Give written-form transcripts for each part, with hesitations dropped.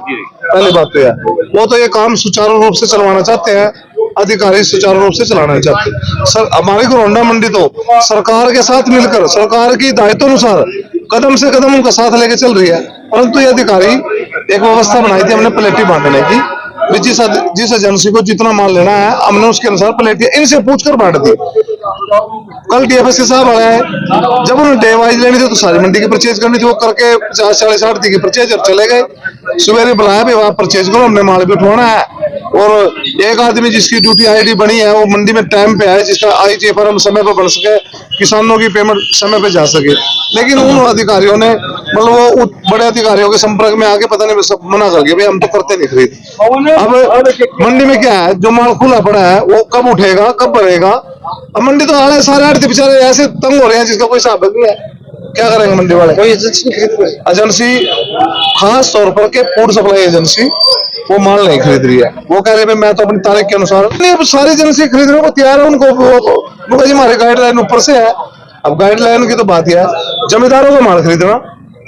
पहली बात तो है, वो तो ये काम सुचारू रूप से चलवाना चाहते हैं, अधिकारी सुचारू रूप से चलाना चाहते। सर हमारी घरौंडा मंडी तो सरकार के साथ मिलकर सरकार की दायित्व अनुसार कदम से कदम उनका साथ लेके चल रही है, परंतु ये अधिकारी एक व्यवस्था बनाई थी हमने प्लेटी बांटने की, जिस एजेंसी को जितना माल लेना है हमने उसके अनुसार प्लेटी इनसे पूछकर बांट दी। कल डीएफएस के साहब आया है, जब उन्हें डे वाइज लेनी थी तो सारी मंडी की परचेज करनी थी, वो करके 50-40-60 की परचेज और चले गए। सुबह बुलाया भी वहां परचेज करो, हमने माल भी उठवाना है, और एक आदमी जिसकी ड्यूटी आईडी बनी है वो मंडी में टाइम पे है, जिसका आईटी फॉर्म समय पर बन सके, किसानों की पेमेंट समय पे जा सके, लेकिन उन अधिकारियों ने मतलब वो बड़े अधिकारियों के संपर्क में आके पता नहीं सब मना कर गए, भाई हम तो करते नहीं खरीद। अब मंडी में क्या है, जो माल खुला पड़ा है वो कब उठेगा कब भरेगा। अब मंडी तो हाल है, सारे आड़ती बेचारे ऐसे तंग हो रहे हैं जिसका कोई हिसाब नहीं है, क्या करेंगे मंडी वाले। कोई एजेंसी खास तौर पर के फूड सप्लाई एजेंसी वो माल नहीं खरीद रही है, वो कह रहे हैं मैं तो अपनी तारीख के अनुसार नहीं, अब सारी एजेंसी खरीदने को तैयार है, उनको जी हमारे गाइडलाइन ऊपर से है। अब गाइडलाइन की तो बात यह है, जमींदारों को माल खरीदना,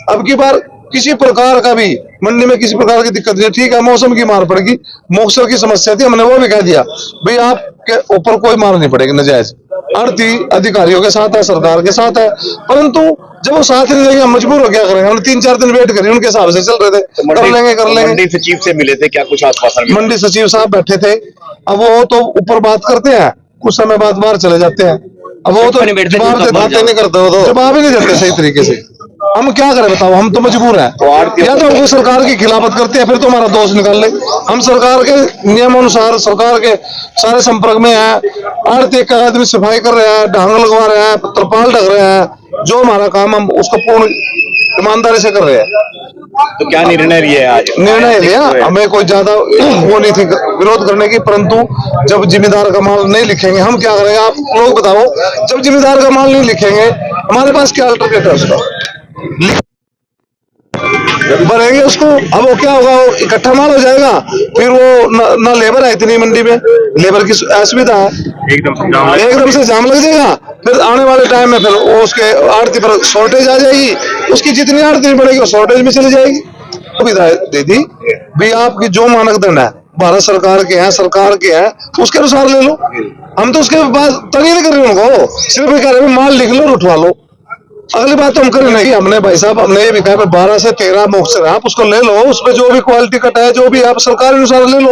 अब की बार किसी प्रकार का भी मंडी में किसी प्रकार की दिक्कत नहीं, ठीक है मौसम की मार पड़ेगी, मौसम की समस्या थी, हमने वो भी कह दिया भाई आपके ऊपर कोई मार नहीं पड़ेगी नजायज। आड़ती अधिकारियों के साथ है, सरकार के साथ है, परंतु जब वो साथ नहीं देंगे हम मजबूर हो क्या करेंगे, हमने 3-4 दिन वेट करी, उनके हिसाब से चल रहे थे, कर लेंगे। मंडी सचिव से मिले थे क्या, कुछ आश्वासन? मंडी सचिव साहब बैठे थे, अब वो तो ऊपर बात करते हैं, कुछ समय बाद बाहर चले जाते हैं, अब वो तो जवाब नहीं करते, वो तो जवाब ही नहीं देते सही तरीके से। हम क्या करें बताओ, हम तो मजबूर हैं, या तो हम सरकार की खिलाफत करते हैं फिर तो हमारा दोष निकाल ले, हम सरकार के नियमानुसार सरकार के सारे संपर्क में है। आड़ती का आदमी सफाई कर रहे हैं, ढांग लगवा रहे हैं, तरपाल ढक रहे हैं, जो हमारा काम हम उसको पूर्ण ईमानदारी से कर रहे हैं। तो क्या निर्णय लिया आज? निर्णय लिया, हमें कोई ज्यादा वो नहीं थी विरोध करने की, परंतु जब जिम्मेदार का माल नहीं लिखेंगे हम क्या करेंगे, आप लोग बताओ, जब जिम्मेदार का माल नहीं लिखेंगे हमारे पास क्या अल्टरनेटिव है उसका, भरेंगे उसको। अब वो क्या होगा, वो इकट्ठा माल हो जाएगा, फिर वो ना लेबर है इतनी मंडी में, लेबर की असुविधा है, एकदम से जाम लग जाएगा, फिर आने वाले टाइम में फिर वो उसके आड़ती पर शॉर्टेज आ जाएगी, उसकी जितनी आड़ती बढ़ेगी वो शॉर्टेज में चली जाएगी। सुविधा दे दी भी, आपकी जो मानदंड है भारत सरकार के हैं, सरकार के हैं, उसके अनुसार ले लो। हम तो उसके बाद तंग नहीं कर रहे उनको, सिर्फ कह रहे माल लिख लो उठवा लो, अगली बात तो हम करें नहीं। हमने भाई साहब हमने ये भी कहा 12 से 13 मॉक्सर है, आप उसको ले लो, उसमें जो भी क्वालिटी कट है जो भी आप सरकार अनुसार ले लो।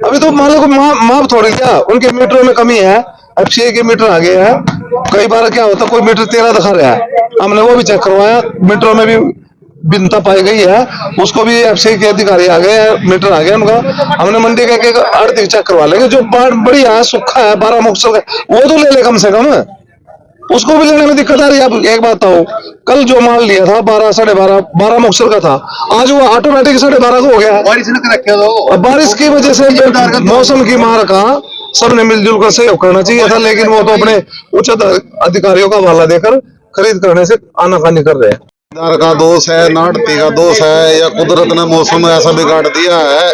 अभी तो मालिक को माप थोड़ी दिया, उनके मीटरों में कमी है, एफसीआई के मीटर आ गए हैं, कई बार क्या होता कोई मीटर 13 दिखा रहा है, हमने वो भी चेक करवाया, मीटरों में भी भिन्नता पाई गई है, उसको भी एफसीआई के अधिकारी आ गए हैं, मीटर आ गया उनका, हमने मंडी का आड़ती चेक करवा लेंगे, जो बढ़िया है सूखा है 12 मॉक्सर का वो तो ले ले कम से कम, उसको भी लेने में दिक्कत आ रही है। अब एक बात बताओ, कल जो माल लिया था 12 मॉक्सर का था, आज वो ऑटोमेटिक 12.5 को हो गया, बारिश की वजह से, मौसम की मार का सबने मिलजुल कर सहयोग करना चाहिए था, लेकिन वो तो अपने उच्च अधिकारियों का हवाला देकर खरीद करने से आनाकानी कर रहे हैं। ठेकेदार का दोष है, नाड़ती का दोष है, या कुदरत ने मौसम ऐसा बिगाड़ दिया है,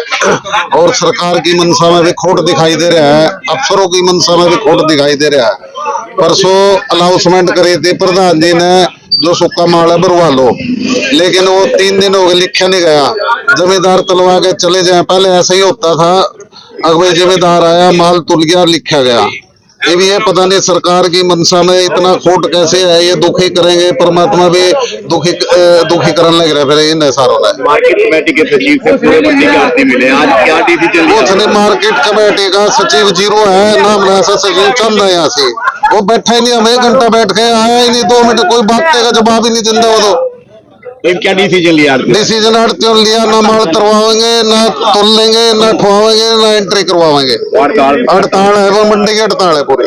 और सरकार की मंशा में भी खोट दिखाई दे रहा है, अफसरों की मंशा में भी खोट दिखाई दे रहा है। परसों अनाउंसमेंट करी थी प्रधान जी ने, जो सूखा माल है भरवा लो, लेकिन वो 3 दिन हो गए लिखा नहीं गया, जमींदार तलवा के चले जाए। पहले ऐसा ही होता था, अगले जमींदार आया माल तुल गया लिखा गया। ये भी है, पता नहीं सरकार की मंशा में इतना खोट कैसे है, ये दुखी करेंगे, परमात्मा भी दुखी करने लग रहा है। फिर इन सारों ने मार्केट कमेटी के सचिव से पूरे मंडी के आड़ती मिले, आज क्या डिसीजन लिया? कुछ नहीं, मार्केट कमेटी का सचिव 0 है, नाम ऐसा सचिव चंद है यहाँ से, वो बैठा ही नहीं, हम 1 घंटा बैठ के आया ही नहीं, 2 मिनट कोई बात का जवाब ही नहीं देता वो तो। क्या डिसीजन लिया? डिसीजन आड़तियों लिया, ना माल तरवाएंगे, ना तोल लेंगे, ना ठुआवेंगे, ना एंट्री करवाएंगे। हड़ताल है, वो मंडी की हड़ताल है पूरी।